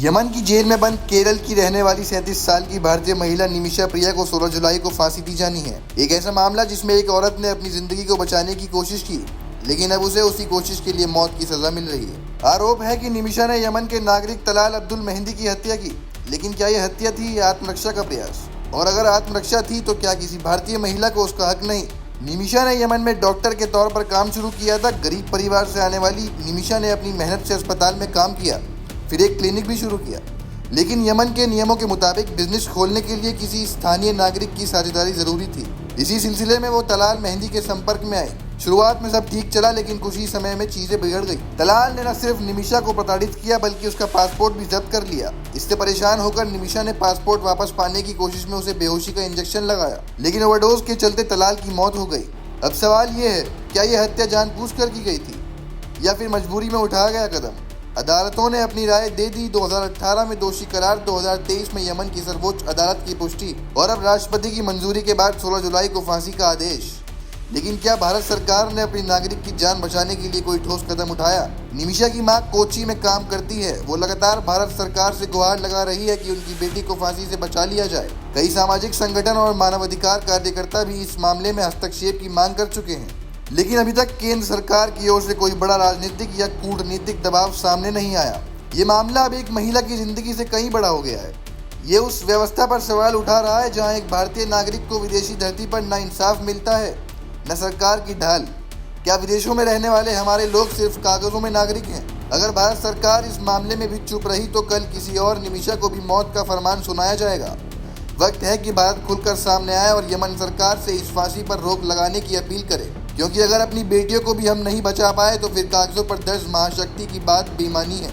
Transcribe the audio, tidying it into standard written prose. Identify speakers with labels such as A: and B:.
A: Yemen की jail में बंद केरल की रहने वाली 37 साल की भारतीय महिला निमिषा प्रिया को 16 जुलाई को फांसी दी जानी है। एक ऐसा मामला जिसमें एक औरत ने अपनी जिंदगी को बचाने की कोशिश की, लेकिन अब उसे उसी कोशिश के लिए मौत की सजा मिल रही है। आरोप है कि निमिषा ने यमन के नागरिक तलाल अब्दुल मेहंदी की हत्या की, लेकिन क्या यह हत्या थी या आत्मरक्षा का प्रयास? और अगर आत्मरक्षा थी तो क्या किसी भारतीय महिला को उसका हक नहीं? निमिषा ने यमन में डॉक्टर के तौर पर काम शुरू किया था। गरीब परिवार से आने वाली निमिषा ने अपनी मेहनत से अस्पताल में काम किया, फिर एक क्लिनिक भी शुरू किया, लेकिन यमन के नियमों के मुताबिक बिजनेस खोलने के लिए किसी स्थानीय नागरिक की साझेदारी जरूरी थी। इसी सिलसिले में वो तलाल मेहंदी के संपर्क में आई। शुरुआत में सब ठीक चला, लेकिन कुछ ही समय में चीजें बिगड़ गई। तलाल ने न सिर्फ निमिषा को प्रताड़ित किया, बल्कि उसका पासपोर्ट भी जब्त कर लिया। इससे परेशान होकर निमिषा ने पासपोर्ट वापस पाने की कोशिश में उसे बेहोशी का इंजेक्शन लगाया, लेकिन ओवरडोज के चलते तलाल की मौत हो गई। अब सवाल ये है, क्या यह हत्या जानबूझकर की गई थी या फिर मजबूरी में उठाया गया कदम? अदालतों ने अपनी राय दे दी। 2018 में दोषी करार, 2023 में यमन की सर्वोच्च अदालत की पुष्टि और अब राष्ट्रपति की मंजूरी के बाद 16 जुलाई को फांसी का आदेश। लेकिन क्या भारत सरकार ने अपनी नागरिक की जान बचाने के लिए कोई ठोस कदम उठाया? निमिषा की मां कोच्चि में काम करती है। वो लगातार भारत सरकार से गुहार लगा रही है कि उनकी बेटी को फांसी से बचा लिया जाए। कई सामाजिक संगठन और मानवाधिकार कार्यकर्ता भी इस मामले में हस्तक्षेप की मांग कर चुके हैं, लेकिन अभी तक केंद्र सरकार की ओर से कोई बड़ा राजनीतिक या कूटनीतिक दबाव सामने नहीं आया। ये मामला अब एक महिला की जिंदगी से कहीं बड़ा हो गया है। ये उस व्यवस्था पर सवाल उठा रहा है जहां एक भारतीय नागरिक को विदेशी धरती पर न इंसाफ मिलता है, न सरकार की ढाल। क्या विदेशों में रहने वाले हमारे लोग सिर्फ कागजों में नागरिक हैं? अगर भारत सरकार इस मामले में भी चुप रही तो कल किसी और निमिषा को भी मौत का फरमान सुनाया जाएगा। वक्त है कि भारत खुलकर सामने आए और यमन सरकार से इस फांसी पर रोक लगाने की अपील करे, क्योंकि अगर अपनी बेटियों को भी हम नहीं बचा पाए तो फिर कागजों पर दर्ज महाशक्ति की बात बेईमानी है।